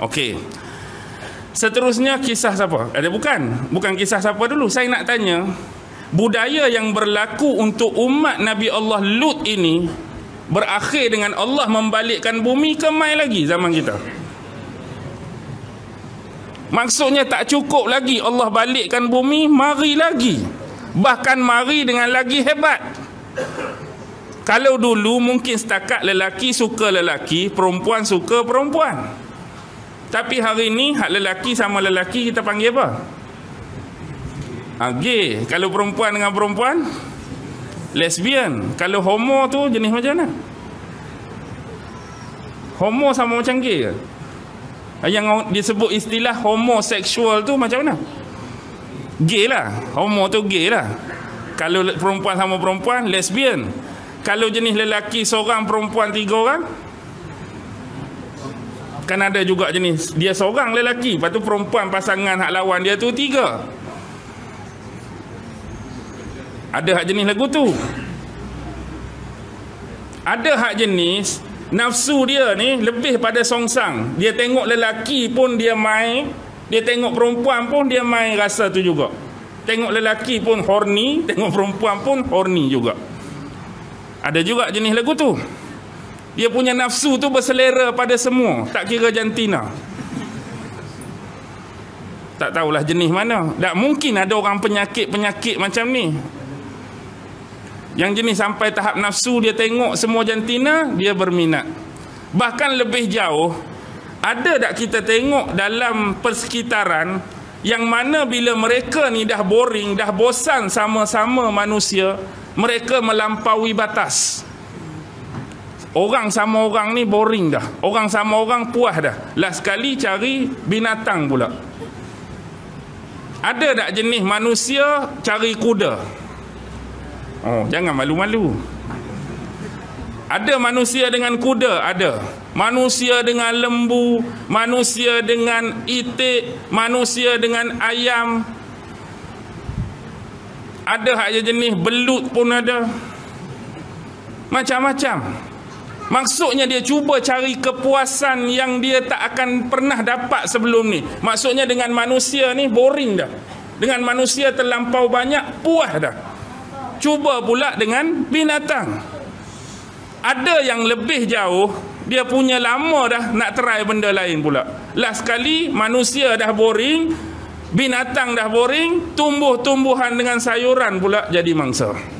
Okey. Seterusnya kisah siapa? Bukan kisah siapa dulu. Saya nak tanya, budaya yang berlaku untuk umat Nabi Allah Lut ini berakhir dengan Allah membalikkan bumi ke mai lagi zaman kita. Maksudnya tak cukup lagi Allah balikkan bumi, mari lagi. Bahkan mari dengan lagi hebat. Kalau dulu mungkin setakat lelaki suka lelaki, perempuan suka perempuan. Tapi hari ni hak lelaki sama lelaki kita panggil apa? Gay. Kalau perempuan dengan perempuan, lesbian. Kalau homo tu jenis macam mana? Homo sama macam gay ke? Yang disebut istilah homoseksual tu macam mana? Gay lah. Homo tu gay lah. Kalau perempuan sama perempuan, lesbian. Kalau jenis lelaki seorang, perempuan 3 orang, kan ada juga jenis dia seorang lelaki, lepas tu perempuan pasangan hak lawan dia tu 3. Ada hak jenis lagu tu. Ada hak jenis nafsu dia ni lebih pada songsang. Dia tengok lelaki pun dia main, dia tengok perempuan pun dia main rasa tu juga. Tengok lelaki pun horny, tengok perempuan pun horny juga. Ada juga jenis lagu tu. Dia punya nafsu tu berselera pada semua, tak kira jantina. Tak tahulah jenis mana. Tak mungkin ada orang penyakit-penyakit macam ni. Yang jenis sampai tahap nafsu dia tengok semua jantina, dia berminat. Bahkan lebih jauh, ada tak kita tengok dalam persekitaran yang mana bila mereka ni dah boring, dah bosan sama-sama manusia, mereka melampaui batas. Orang sama orang ni boring dah. Orang sama orang puas dah. Last sekali cari binatang pula. Ada tak jenis manusia cari kuda? Oh, jangan malu-malu. Ada manusia dengan kuda? Ada. Manusia dengan lembu, manusia dengan itik, manusia dengan ayam. Ada hak jenis belut pun ada. Macam-macam. Maksudnya dia cuba cari kepuasan yang dia tak akan pernah dapat sebelum ni. Maksudnya dengan manusia ni boring dah. Dengan manusia terlampau banyak, puas dah. Cuba pula dengan binatang. Ada yang lebih jauh, dia punya lama dah nak try benda lain pula. Last sekali manusia dah boring, binatang dah boring, tumbuh-tumbuhan dengan sayuran pula jadi mangsa.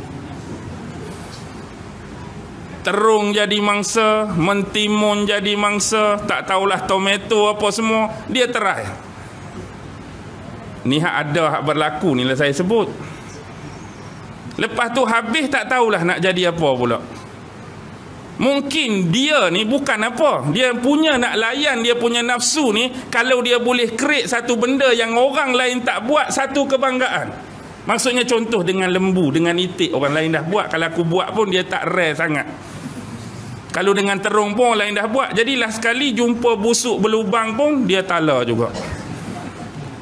Terung jadi mangsa, mentimun jadi mangsa, tak tahulah tomato apa semua, dia try. Ni hak ada hak berlaku ni lah saya sebut. Lepas tu habis tak tahulah nak jadi apa pula. Mungkin dia ni bukan apa, dia punya nak layan dia punya nafsu ni. Kalau dia boleh create satu benda yang orang lain tak buat, satu kebanggaan. Maksudnya contoh dengan lembu, dengan itik, orang lain dah buat. Kalau aku buat pun dia tak rare sangat. Kalau dengan terung pun orang lain dah buat. Jadilah sekali jumpa busuk berlubang pun dia tala juga.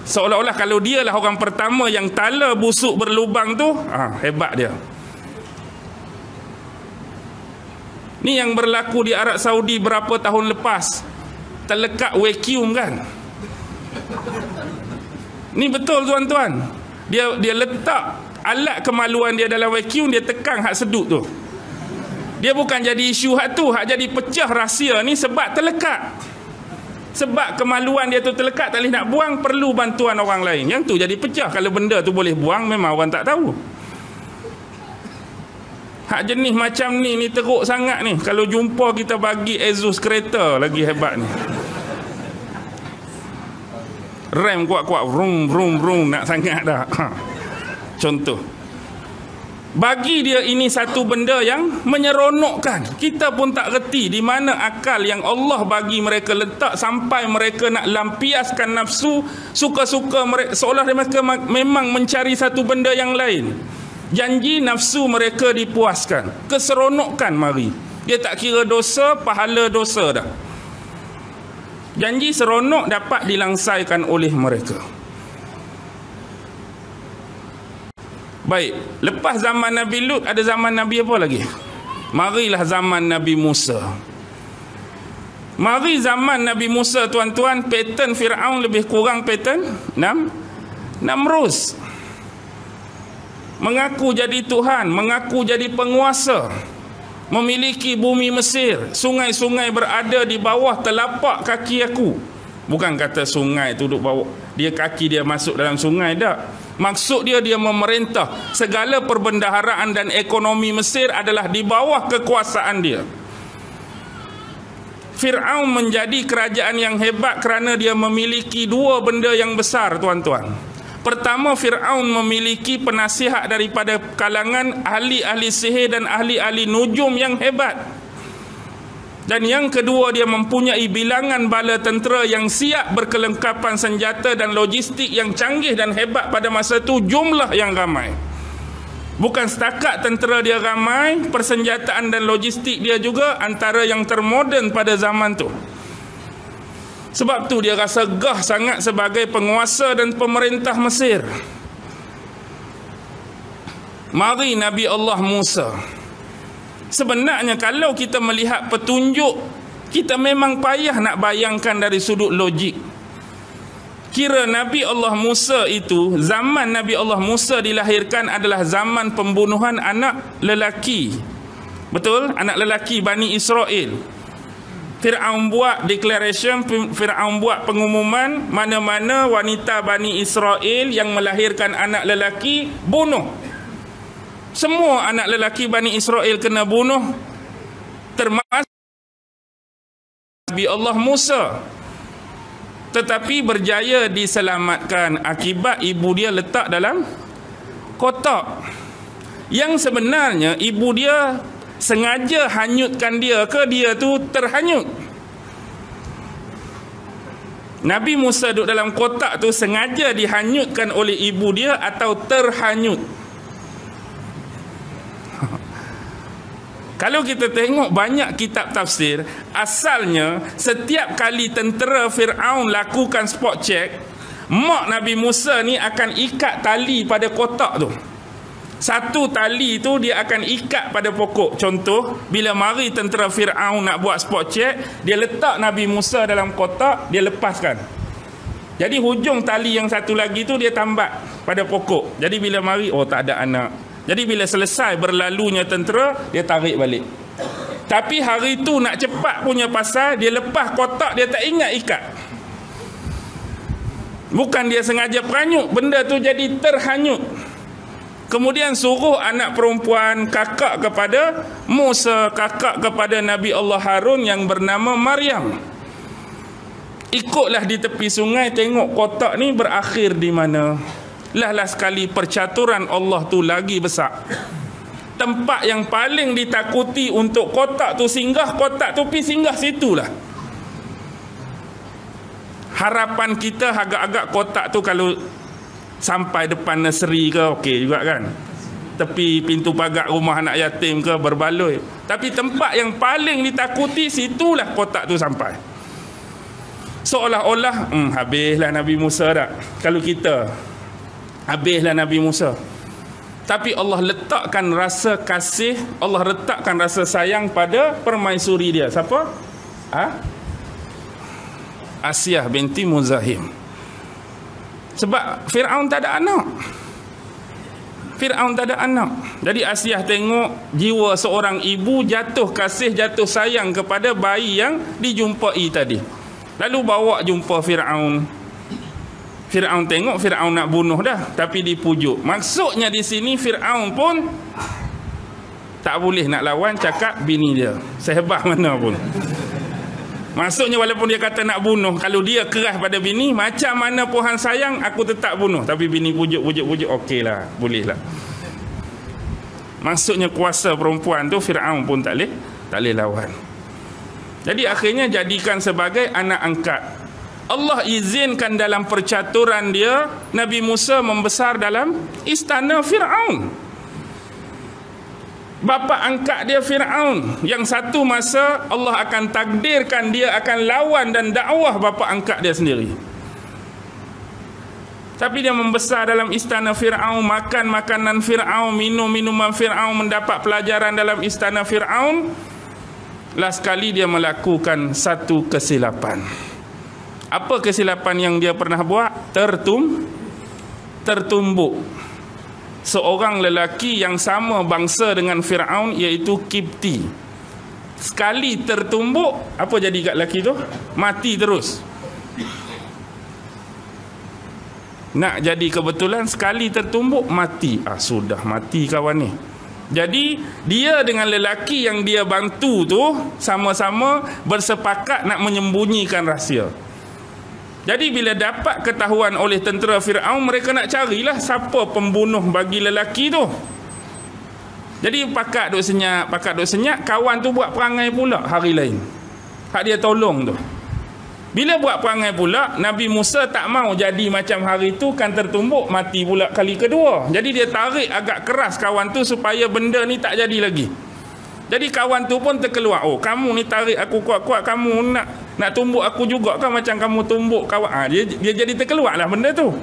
Seolah-olah kalau dia lah orang pertama yang tala busuk berlubang tu, hebat dia. Ni yang berlaku di Arab Saudi berapa tahun lepas. Terlekat vacuum kan. Ni betul tuan-tuan. Dia letak alat kemaluan dia dalam vacuum, dia tekan hak sedut tu. Dia bukan jadi isu hak tu, hak jadi pecah rahsia ni sebab terlekat. Sebab kemaluan dia tu terlekat, tak boleh nak buang, perlu bantuan orang lain. Yang tu jadi pecah. Kalau benda tu boleh buang, memang orang tak tahu. Hak jenis macam ni teruk sangat ni. Kalau jumpa kita bagi exhaust kereta lagi hebat ni. Rem kuat-kuat, vroom vroom vroom, nak sangat dah. Contoh. Bagi dia ini satu benda yang menyeronokkan. Kita pun tak reti di mana akal yang Allah bagi mereka letak sampai mereka nak lampiaskan nafsu, suka-suka mereka, seolah mereka memang mencari satu benda yang lain. Janji nafsu mereka dipuaskan, keseronokan mari. Dia tak kira dosa, pahala dosa dah. Janji seronok dapat dilangsaikan oleh mereka. Baik, lepas zaman Nabi Lut ada zaman Nabi apa lagi? Marilah zaman Nabi Musa. Mari zaman Nabi Musa, tuan-tuan, pattern Fir'aun lebih kurang pattern Namrus. Mengaku jadi Tuhan, mengaku jadi penguasa, memiliki bumi Mesir, sungai-sungai berada di bawah telapak kaki aku. Bukan kata sungai tu duduk bawah, dia kaki dia masuk dalam sungai, tak. Maksud dia memerintah. Segala perbendaharaan dan ekonomi Mesir adalah di bawah kekuasaan dia. Fir'aun menjadi kerajaan yang hebat kerana dia memiliki dua benda yang besar, tuan-tuan. Pertama, Fir'aun memiliki penasihat daripada kalangan ahli-ahli sihir dan ahli-ahli nujum yang hebat. Dan yang kedua, dia mempunyai bilangan bala tentera yang siap, berkelengkapan senjata dan logistik yang canggih dan hebat pada masa itu, jumlah yang ramai. Bukan setakat tentera dia ramai, persenjataan dan logistik dia juga antara yang termoden pada zaman tu. Sebab tu dia rasa gah sangat sebagai penguasa dan pemerintah Mesir. Mari Nabi Allah Musa. Sebenarnya kalau kita melihat petunjuk, kita memang payah nak bayangkan dari sudut logik. Kira Nabi Allah Musa itu, zaman Nabi Allah Musa dilahirkan adalah zaman pembunuhan anak lelaki. Betul? Anak lelaki Bani Israel. Fir'aun buat declaration, Fir'aun buat pengumuman, mana-mana wanita Bani Israel yang melahirkan anak lelaki, bunuh. Semua anak lelaki Bani Israel kena bunuh, termasuk Nabi Allah Musa. Tetapi berjaya diselamatkan akibat ibu dia letak dalam kotak. Yang sebenarnya ibu dia sengaja hanyutkan dia ke dia tu terhanyut. Nabi Musa duduk dalam kotak tu sengaja dihanyutkan oleh ibu dia atau terhanyut. Kalau kita tengok banyak kitab tafsir, asalnya setiap kali tentera Fir'aun lakukan spot check, mak Nabi Musa ni akan ikat tali pada kotak tu. Satu tali tu dia akan ikat pada pokok. Contoh, bila mari tentera Fir'aun nak buat spot check, dia letak Nabi Musa dalam kotak, dia lepaskan. Jadi hujung tali yang satu lagi tu dia tambat pada pokok. Jadi bila mari, oh tak ada anak. Jadi bila selesai berlalunya tentera, dia tarik balik. Tapi hari tu nak cepat punya pasal, dia lepas kotak, dia tak ingat ikat. Bukan dia sengaja peranyut, benda tu jadi terhanyut. Kemudian suruh anak perempuan kakak kepada Musa, kakak kepada Nabi Allah Harun yang bernama Maryam. Ikutlah di tepi sungai, tengok kotak ni berakhir di mana. Lah sekali percaturan Allah tu lagi besar. Tempat yang paling ditakuti untuk kotak tu singgah, kotak tu pergi singgah situlah. Harapan kita agak-agak kotak tu kalau sampai depan nursery ke okey juga kan. Tepi pintu pagar rumah anak yatim ke berbaloi. Tapi tempat yang paling ditakuti situlah kotak tu sampai. Seolah-olah habislah Nabi Musa dah. Kalau kita habislah Nabi Musa. Tapi Allah letakkan rasa kasih, Allah letakkan rasa sayang pada permaisuri dia. Siapa? Asiyah binti Muzahim. Sebab Fir'aun tak ada anak. Fir'aun tak ada anak. Jadi Asiyah tengok jiwa seorang ibu jatuh kasih, jatuh sayang kepada bayi yang dijumpai tadi. Lalu bawa jumpa Fir'aun. Fir'aun tengok, Fir'aun nak bunuh dah, tapi dipujuk. Maksudnya di sini Fir'aun pun tak boleh nak lawan cakap bini dia, sehebat mana pun. Maksudnya walaupun dia kata nak bunuh, kalau dia keras pada bini, macam mana Tuhan sayang, aku tetap bunuh. Tapi bini pujuk, okeylah, bolehlah. Maksudnya kuasa perempuan tu Fir'aun pun tak boleh lawan. Jadi akhirnya jadikan sebagai anak angkat. Allah izinkan dalam percaturan dia, Nabi Musa membesar dalam istana Fir'aun. Bapa angkat dia Fir'aun, yang satu masa Allah akan takdirkan dia akan lawan dan dakwah bapa angkat dia sendiri. Tapi dia membesar dalam istana Fir'aun, makan makanan Fir'aun, minum minuman Fir'aun, mendapat pelajaran dalam istana Fir'aun. last kali dia melakukan satu kesilapan. Apa kesilapan yang dia pernah buat? Tertumbuk seorang lelaki yang sama bangsa dengan Firaun, iaitu Kipti. Sekali tertumbuk, apa jadi kat lelaki tu? Mati terus. Nak jadi kebetulan sekali tertumbuk mati. Sudah mati kawan ni. Jadi dia dengan lelaki yang dia bantu tu sama-sama bersepakat nak menyembunyikan rahsia. Jadi bila dapat ketahuan oleh tentera Firaun, mereka nak carilah siapa pembunuh bagi lelaki tu. Jadi pakat duk senyap, kawan tu buat perangai pula hari lain. Hak dia tolong tu. Bila buat perangai pula, Nabi Musa tak mau jadi macam hari tu, kan tertumbuk, mati pula kali kedua. Jadi dia tarik agak keras kawan tu supaya benda ni tak jadi lagi. Jadi kawan tu pun terkeluar, kamu ni tarik aku kuat-kuat, kamu nak tumbuk aku juga kan macam kamu tumbuk kawan. Dia jadi terkeluar lah benda tu.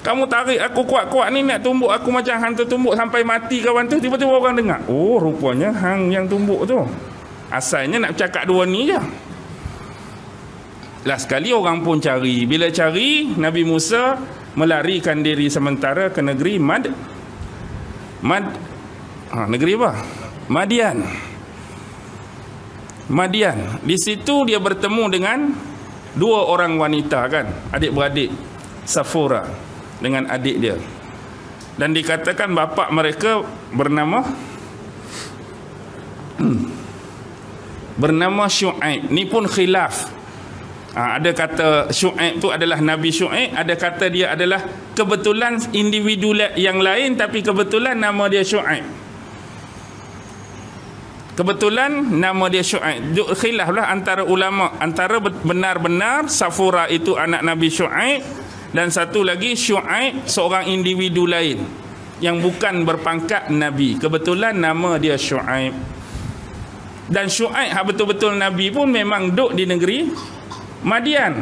Kamu tarik aku kuat-kuat ni, nak tumbuk aku macam hang tertumbuk sampai mati kawan tu. Tiba-tiba orang dengar, rupanya hang yang tumbuk tu. Asalnya nak bercakap dua ni je. Last sekali orang pun cari. Bila cari, Nabi Musa melarikan diri sementara ke negeri negeri apa? Madian. Di situ dia bertemu dengan dua orang wanita kan, adik-beradik, Safura dengan adik dia. Dan dikatakan bapa mereka bernama Syuaib. Ni pun khilaf. Ada kata Syuaib tu adalah Nabi Syuaib, ada kata dia adalah kebetulan individu yang lain tapi kebetulan nama dia Syuaib. Kebetulan nama dia Syuaib. Khilaf lah antara ulama, antara benar-benar Safura itu anak Nabi Syuaib, dan satu lagi Syuaib seorang individu lain yang bukan berpangkat Nabi. Kebetulan nama dia Syuaib. Dan Syuaib betul-betul Nabi pun memang duduk di negeri Madian.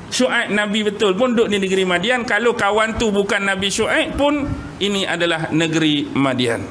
Syuaib Nabi betul pun duduk di negeri Madian. Kalau kawan tu bukan Nabi Syuaib pun, ini adalah negeri Madian.